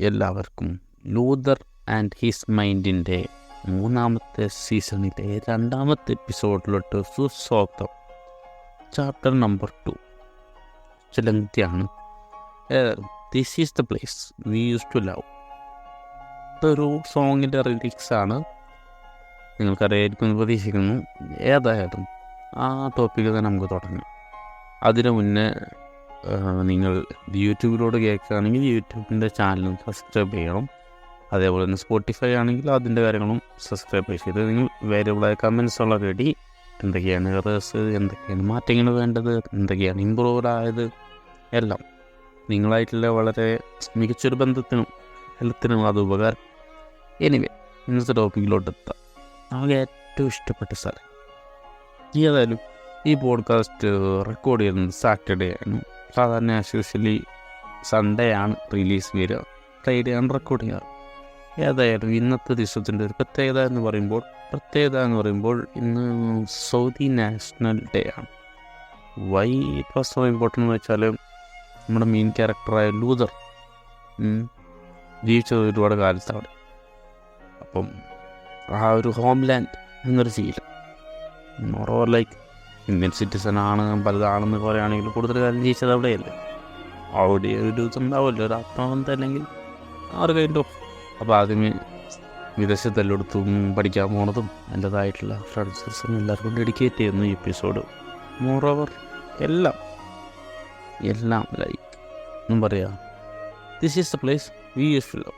എല്ലാവർക്കും Luther and his മൈൻഡിൻ്റെ 3ാമത്തെ സീസണിലെ 2ാമത്തെ എപ്പിസോഡിലോട്ട് സുസ്വാഗതം. ചാപ്റ്റർ നമ്പർ 2 ചിലങ്തിയാണ്. This is the place we use to love. ഇതൊരു സോങ്ങിൻ്റെ റിലിക്സാണ്, നിങ്ങൾക്കറിയായിരിക്കും പ്രതീക്ഷിക്കുന്നു. ഏതായാലും ആ ടോപ്പിക്ക് തന്നെ നമുക്ക് തുടങ്ങാം. അതിനു മുന്നേ നിങ്ങൾ യൂട്യൂബിലൂടെ കേൾക്കുകയാണെങ്കിൽ യൂട്യൂബിൻ്റെ ചാനലും സബ്സ്ക്രൈബ് ചെയ്യണം. അതേപോലെ തന്നെ സ്പോട്ടിഫൈ ആണെങ്കിൽ അതിൻ്റെ കാര്യങ്ങളും സബ്സ്ക്രൈബ് ചെയ്ത് നിങ്ങൾ വേരിയബിളായ കമൻസുള്ള റെഡി. എന്തൊക്കെയാണ് എറേഴ്സ്, എന്തൊക്കെയാണ് മാറ്റങ്ങൾ വേണ്ടത്, എന്തൊക്കെയാണ് ഇമ്പ്രൂവ്ഡ് ആയത്, എല്ലാം നിങ്ങളായിട്ടുള്ള വളരെ മികച്ചൊരു ബന്ധത്തിനും ഹെൽത്തിനും അത് ഉപകാരം. എനിവേ, ഇന്നത്തെ ടോപ്പിക്കിലോട്ട് എത്താം. നമുക്ക് ഏറ്റവും ഇഷ്ടപ്പെട്ട സ്ഥലം. ഏതായാലും ഈ പോഡ്കാസ്റ്റ് റെക്കോർഡ് ചെയ്യുന്നത് സാറ്റർഡേ ആണ്. സാധാരണ യൂഷ്വലി സൺഡേ ആണ് റിലീസ് വരിക, ഫ്രൈഡേ ആണ് റെക്കോർഡ് ചെയ്യാറ്. ഏതായാലും ഇന്നത്തെ ദിവസത്തിൻ്റെ ഒരു പ്രത്യേകത എന്ന് പറയുമ്പോൾ ഇന്ന് സൗദി നാഷണൽ ഡേ ആണ്. Why it was so important എന്ന് വെച്ചാൽ നമ്മുടെ മെയിൻ ക്യാരക്ടറായ ലൂതർ ജീവിച്ചത് ഒരുപാട് കാലത്ത് അവിടെ. അപ്പം ആ ഒരു ഹോംലാൻഡ് എന്നൊരു feel, moreover like Indian citizen ആണ് പലതാണെന്ന് പറയുകയാണെങ്കിൽ കൂടുതൽ കാലം ജീവിച്ചത് അവിടെയല്ലേ. അവിടെ ഒരു ഇതുണ്ടാവുമല്ലോ, ഒരു ആത്മാവന്ത അല്ലെങ്കിൽ ആ ഒരു കൈൻഡ് ഓഫ്. അപ്പോൾ ആദ്യമേ വിദേശത്തെല്ലായിടത്തും പഠിക്കാൻ പോണതും എൻ്റെതായിട്ടുള്ള ഫ്രണ്ട്സും എല്ലാവർക്കും ഡെഡിക്കേറ്റ് ചെയ്യുന്നു ഈ എപ്പിസോഡ്. മോറോവർ എല്ലാം ലൈക്ക് ഒന്നും പറയാം, this is the place we use to love.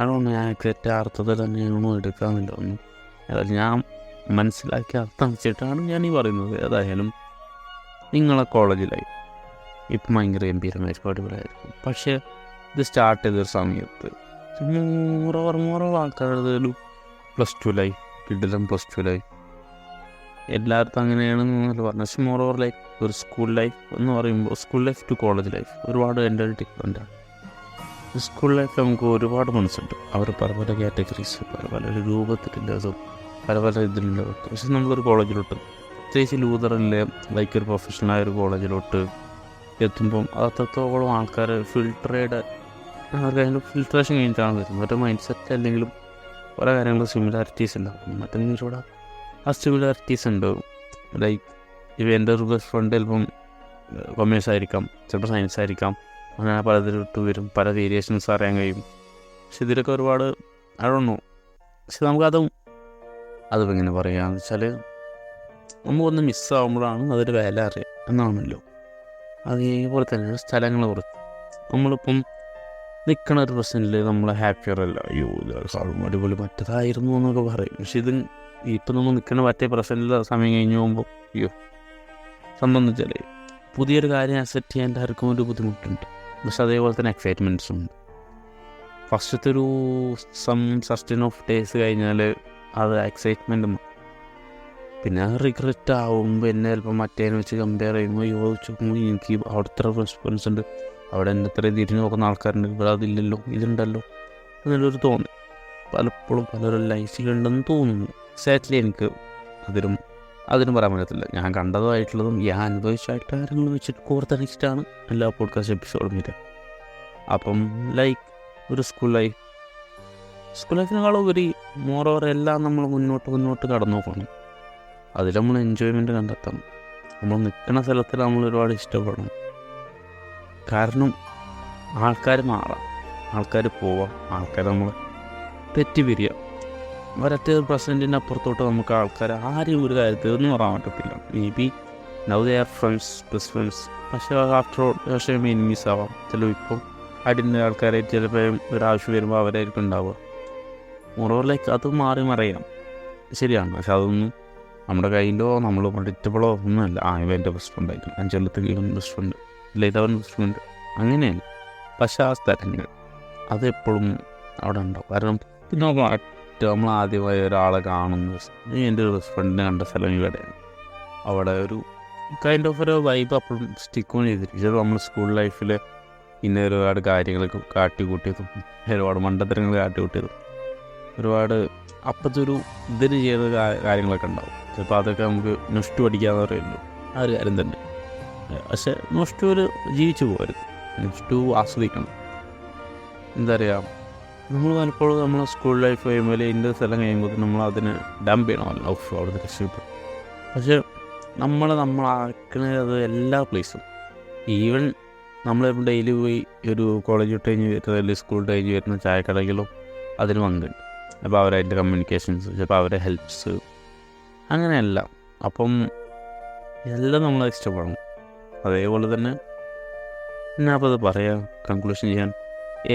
അതുകൊണ്ട് ഞാൻ എക്സാക്റ്റ് അർത്ഥത്തിൽ തന്നെയാണോ എടുക്കാമെന്നില്ല ഒന്നും. ഏതായാലും ഞാൻ മനസ്സിലാക്കിയ അർത്ഥം വെച്ചിട്ടാണ് ഞാൻ ഈ പറയുന്നത്. ഏതായാലും നിങ്ങളെ കോളേജ് ലൈഫ് ഇപ്പം ഭയങ്കര ഗംഭീരമായിരിക്കും, അടിപൊളിയായിരിക്കും. പക്ഷേ ഇത് സ്റ്റാർട്ട് ചെയ്തൊരു സമയത്ത് മോറോവർ ആൾക്കാരുടെ ഒരു +2 ലൈഫ്, കിഡിലും +2 ലൈഫ് എല്ലായിടത്തും അങ്ങനെയാണെന്ന് പറഞ്ഞു. പക്ഷേ മോറോവർ ലൈഫ് ഒരു സ്കൂൾ ലൈഫ് എന്ന് പറയുമ്പോൾ school life to college life ഒരുപാട് എൻ്റെ ഡിഫറെൻ്റാണ്. സ്കൂൾ ലൈഫ് നമുക്ക് ഒരുപാട് മനസ്സുണ്ട്. അവർ പല പല കാറ്റഗറീസ്, പല രൂപത്തിലുള്ളതും പല ഇതിലുള്ളത്. പക്ഷെ നമ്മളൊരു കോളേജിലോട്ട്, പ്രത്യേകിച്ച് ലൂതറിലെ ലൈക്ക് ഒരു പ്രൊഫഷണലായ ഒരു കോളേജിലോട്ട് എത്തുമ്പം അത്രത്തോളം ആൾക്കാർ ഫിൽട്രേഷൻ കഴിഞ്ഞിട്ടാണ് വരുന്നത്. ഒരു മൈൻഡ് സെറ്റ് അല്ലെങ്കിലും പല കാര്യങ്ങളും സിമിലാരിറ്റീസ് ഉണ്ടാകും. മറ്റൊന്നിലൂടെ ആ സിമിലാരിറ്റീസ് ഉണ്ട്. ലൈക്ക് ഇപ്പം എൻ്റെ ഒരു ബെസ്റ്റ് ഫ്രണ്ട് ചിലപ്പം കൊമേഴ്സ് ആയിരിക്കാം, ചിലപ്പോൾ സയൻസ് ആയിരിക്കാം, അങ്ങനെ പലതിലോട്ട് വരും, പല വേരിയേഷൻസ് അറിയാൻ കഴിയും. പക്ഷെ ഇതിലൊക്കെ ഒരുപാട് അതൊന്നു. പക്ഷെ നമുക്കതും എങ്ങനെ പറയാമെന്ന് വെച്ചാൽ നമുക്കൊന്ന് മിസ്സാകുമ്പോഴാണ് അതൊരു വില അറിയുക എന്നാണല്ലോ. അതേപോലെ തന്നെയാണ് സ്ഥലങ്ങളെ കുറിച്ച്. നമ്മളിപ്പം നിൽക്കണ ഒരു പ്രശ്നമില്ല, നമ്മളെ ഹാപ്പിയർ അല്ല, അയ്യോ അടിപൊളി മറ്റേതായിരുന്നു എന്നൊക്കെ പറയും. പക്ഷെ ഇത് ഇപ്പം നമ്മൾ നിൽക്കണ മറ്റേ പ്രശ്നമില്ല സമയം കഴിഞ്ഞ് പോകുമ്പോൾ അയ്യോ സംബന്ധം വെച്ചാൽ പുതിയൊരു കാര്യം അക്സെപ്റ്റ് ചെയ്യാൻ ആർക്കും ഒരു ബുദ്ധിമുട്ടുണ്ട്. പക്ഷെ അതേപോലെ തന്നെ എക്സൈറ്റ്മെൻറ്റ്സും ഉണ്ട്. ഫസ്റ്റത്തെ ഒരു സസ്റ്റൈൻ ഓഫ് ഡേയ്സ് കഴിഞ്ഞാൽ അത് എക്സൈറ്റ്മെൻറ്റും പിന്നെ റിഗ്രറ്റ് ആവുമ്പോൾ എന്നെ ചിലപ്പോൾ മറ്റേനെ വെച്ച് കമ്പയർ ചെയ്യുമ്പോൾ ചോദിക്കുമ്പോൾ എനിക്ക് അവിടുത്തെ റെസ്പോൺസ് ഉണ്ട്, അവിടെ എൻ്റെ ഇത്രയും തിരിഞ്ഞ് നോക്കുന്ന ആൾക്കാരുണ്ട്, ഇവിടെ അതില്ലല്ലോ ഇതുണ്ടല്ലോ എന്നുള്ളൊരു തോന്നി പലപ്പോഴും പലരും ലൈഫിലുണ്ടെന്ന് തോന്നുന്നു. എക്സാക്ട്ലി എനിക്ക് അതിനും പറയാൻ പറ്റത്തില്ല. ഞാൻ കണ്ടതുമായിട്ടുള്ളതും ഞാൻ അനുഭവിച്ചായിട്ട് കാര്യങ്ങൾ വെച്ചിട്ട് കോർത്തിണച്ചിട്ടാണ് എല്ലാ പോഡ്കാസ്റ്റ് എപ്പിസോഡും വരിക. അപ്പം ലൈക്ക് ഒരു സ്കൂൾ ലൈഫിനേക്കാളും ഉപരി മോറോവർ എല്ലാം നമ്മൾ മുന്നോട്ട് കടന്നു പോകണം. അതിൽ നമ്മൾ എൻജോയ്മെൻറ്റ് കണ്ടെത്തണം. നമ്മൾ നിൽക്കുന്ന സ്ഥലത്തിൽ നമ്മൾ ഒരുപാട് ഇഷ്ടപ്പെടണം. കാരണം ആൾക്കാർ മാറാം, ആൾക്കാർ പോവാം, ആൾക്കാർ നമ്മൾ തെറ്റി പിരിയാം. ഒരൊറ്റ പ്രസൻറ്റിൻ്റെ അപ്പുറത്തോട്ട് നമുക്ക് ആൾക്കാർ ആരെയും ഒരു കാര്യത്തിൽ ഒന്നും പറയാൻ പറ്റത്തില്ല. May be now they are friends, best friends, പക്ഷേ ആഫ്റ്റർ ഓൾ പക്ഷേ എനിമീസ് ആവാം. ചിലപ്പോൾ ഇപ്പം അടിൻ്റെ ആൾക്കാരായിട്ട് ചിലപ്പോൾ ഒരാവശ്യം വരുമ്പോൾ അവരായിരിക്കും ഉണ്ടാവുക. മോറോവറിലേക്ക് അത് മാറി മറിയാം, ശരിയാണ്. പക്ഷെ അതൊന്നും നമ്മുടെ കയ്യിലോ നമ്മൾ പ്രഡിക്റ്റബിളോ ഒന്നുമല്ല. ഇവ എൻ്റെ ബെസ്റ്റ് ഫ്രണ്ട് ആയിരിക്കും, അഞ്ചെല്ലത്ത് ഇവൻ ബെസ്റ്റ് ഫ്രണ്ട്, ഇല്ല ഇതവൻ ബെസ്റ്റ് ഫ്രണ്ട്, അങ്ങനെയല്ല. പക്ഷെ ആ സ്ഥലങ്ങൾ അതെപ്പോഴും അവിടെ ഉണ്ടാവും. കാരണം നമ്മൾ ആദ്യമായി ഒരാളെ കാണുന്ന എൻ്റെ ഒരു ബെസ്റ്റ് ഫ്രണ്ടിനെ കണ്ട സ്ഥലം ഇവിടെയാണ്. അവിടെ ഒരു കൈൻഡ് ഓഫ് ഒരു വൈബ് അപ്പോഴും സ്റ്റിക്കും ചെയ്തിരിക്കും. ചിലപ്പോൾ നമ്മൾ സ്കൂൾ ലൈഫിൽ പിന്നെ ഒരുപാട് കാര്യങ്ങളൊക്കെ കാട്ടിക്കൂട്ടിയതും ഒരുപാട് മണ്ടത്തരങ്ങൾ കാട്ടിക്കൂട്ടിയതും ഒരുപാട് അപ്പോഴത്തെ ഒരു ഇതിന് ചെയ്ത കാര്യങ്ങളൊക്കെ ഉണ്ടാവും. ചിലപ്പോൾ അതൊക്കെ നമുക്ക് നൊസ്റ്റു പഠിക്കാമെന്ന് പറയുള്ളൂ, ആ ഒരു കാര്യം തന്നെ. പക്ഷെ നൊസ്റ്റു ജീവിച്ചു പോകരുത്, നൊസ്റ്റു ആസ്വദിക്കണം. എന്താ പറയുക, നമ്മൾ പലപ്പോഴും നമ്മൾ സ്കൂൾ ലൈഫ് കഴിയുമ്പോൾ എൻ്റെ സ്ഥലം കഴിയുമ്പോൾ നമ്മൾ അതിന് ഡംപ് ചെയ്യണമല്ലോ, ഓഫ് അവിടുത്തെ രക്ഷപ്പെട്ടു. പക്ഷെ നമ്മളാക്കുന്നത് എല്ലാ പ്ലേസും, ഈവൻ നമ്മളിപ്പോൾ ഡെയിലി പോയി ഒരു കോളേജ് വിട്ട് കഴിഞ്ഞ് വരുന്ന അല്ലെങ്കിൽ സ്കൂൾ കഴിഞ്ഞ് വരുന്ന ചായക്കടയിലും അതിന് പങ്കുണ്ട്. അപ്പോൾ അവരായിട്ട് കമ്മ്യൂണിക്കേഷൻസ്, ചിലപ്പോൾ അവരെ ഹെൽപ്സ്, അങ്ങനെയല്ല. അപ്പം എല്ലാം നമ്മൾ ഇഷ്ടപ്പെടണം. അതേപോലെ തന്നെ ഞാൻ അപ്പോൾ അത് പറയാം, കൺക്ലൂഷൻ ചെയ്യാൻ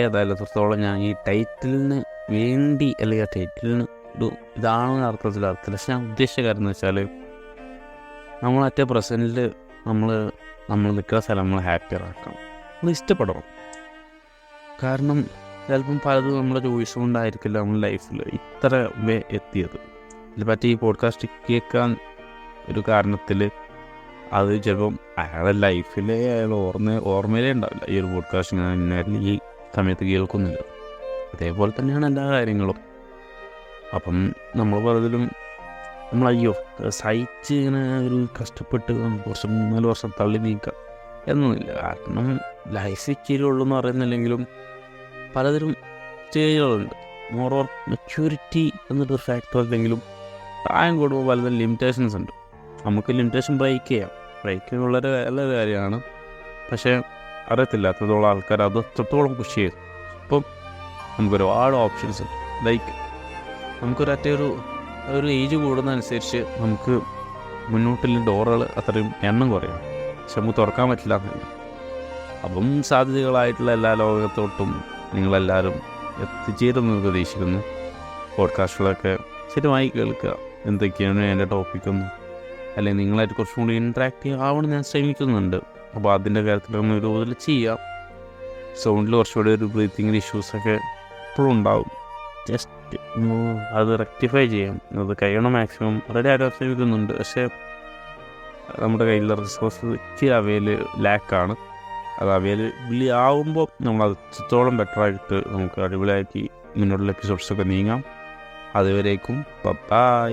ഏതായാലും എത്രത്തോളം ഞാൻ ഈ ടൈറ്റിലിന് വേണ്ടി അല്ലെങ്കിൽ ആ ടൈറ്റിലിന് ഒരു ഇതാണെന്ന് അർത്ഥത്തില്ല. പക്ഷെ ഞാൻ ഉദ്ദേശിച്ച കാര്യം എന്ന് വെച്ചാൽ നമ്മളറ്റ പ്രസൻറ്റിൽ നമ്മൾ നിൽക്കുന്ന സ്ഥലം നമ്മൾ ഹാപ്പിയറാക്കണം, നമ്മൾ ഇഷ്ടപ്പെടണം. കാരണം ചിലപ്പം പലതും നമ്മുടെ ചോയ്സ് കൊണ്ടായിരിക്കില്ല നമ്മൾ ലൈഫിൽ ഇത്ര എത്തിയത്. ഇതിനെപ്പറ്റി ഈ പോഡ്കാസ്റ്റ് കേൾക്കാൻ ഒരു കാരണത്തിൽ അത് ചിലപ്പം അയാളുടെ ലൈഫിലെ അയാൾ ഓർമ്മയിലേ ഉണ്ടാവില്ല ഈ ഒരു പോഡ്കാസ്റ്റ് ഞാൻ ഈ സമയത്ത് കേൾക്കുന്നില്ല. അതേപോലെ തന്നെയാണ് എല്ലാ കാര്യങ്ങളും. അപ്പം നമ്മൾ പലതിലും നമ്മളയ്യോ സഹിച്ച് ഇങ്ങനെ ഒരു കഷ്ടപ്പെട്ട് കുറച്ച് 3-4 വർഷം തള്ളി നീക്കാം എന്നൊന്നുമില്ല. കാരണം ലൈഫ് ഇച്ചിരി ഉള്ളൂ എന്ന് പറയുന്നില്ലെങ്കിലും പലതരം സ്റ്റേജുകളുണ്ട്. മോർ ഓർ മെച്യൂരിറ്റി എന്നൊരു ഫാക്ടർ അല്ലെങ്കിലും പ്രായം കൂടുമ്പോൾ പലതരം ലിമിറ്റേഷൻസ് ഉണ്ട്. നമുക്ക് ലിമിറ്റേഷൻ ബ്രേക്ക് ചെയ്യാം. ബ്രേക്ക് വളരെ നല്ലൊരു കാര്യമാണ്. പക്ഷേ അറിയത്തില്ലാത്തതോളം ആൾക്കാർ അത് എത്രത്തോളം പുഷ് ചെയ്തു. ഇപ്പം നമുക്കൊരുപാട് ഓപ്ഷൻസ് ഉണ്ട്. ലൈക്ക് ഒരു ഏജ് കൂടുന്നതനുസരിച്ച് നമുക്ക് മുന്നോട്ടുള്ള ഡോറുകൾ അത്രയും എണ്ണം കുറയും. പക്ഷെ നമുക്ക് തുറക്കാൻ പറ്റില്ല എന്നില്ല. അപ്പം സാധ്യതകളായിട്ടുള്ള എല്ലാ ലോകത്തോട്ടും നിങ്ങളെല്ലാവരും എത്തിച്ചേരുമെന്ന് പ്രതീക്ഷിക്കുന്നു. പോഡ്കാസ്റ്റുകളൊക്കെ സ്ഥിരമായി കേൾക്കുക. എന്തൊക്കെയാണ് എൻ്റെ ടോപ്പിക്കൊന്നും, അല്ലെങ്കിൽ നിങ്ങളായിട്ട് കുറച്ചും കൂടി ഇൻട്രാക്റ്റീവ് ആവണം ഞാൻ ശ്രമിക്കുന്നുണ്ട്. അപ്പോൾ അതിൻ്റെ കാര്യത്തിലൊന്നും ഒരു ഇതിൽ ചെയ്യാം. സൗണ്ടിൽ കുറച്ചുകൂടി ഒരു ബ്രീത്തിങ്ങിൻ്റെ ഇഷ്യൂസൊക്കെ എപ്പോഴും ഉണ്ടാവും. ജസ്റ്റ് അത് റെക്ടിഫൈ ചെയ്യാം. അത് കഴിയണം മാക്സിമം. റെഡി ആയിട്ട് ശ്രമിക്കുന്നുണ്ട്. പക്ഷേ നമ്മുടെ കയ്യിലുള്ള റിസോഴ്സ് ഇച്ചിരി ലാക്കാണ്. അത് അവൈലബിളി ആവുമ്പോൾ നമ്മൾ അത്രത്തോളം ബെറ്ററായിട്ട് നമുക്ക് അടിപൊളിയാക്കി മുന്നോട്ടുള്ള എപ്പിസോഡ്സൊക്കെ നീങ്ങാം. അതുവരേക്കും ബൈ.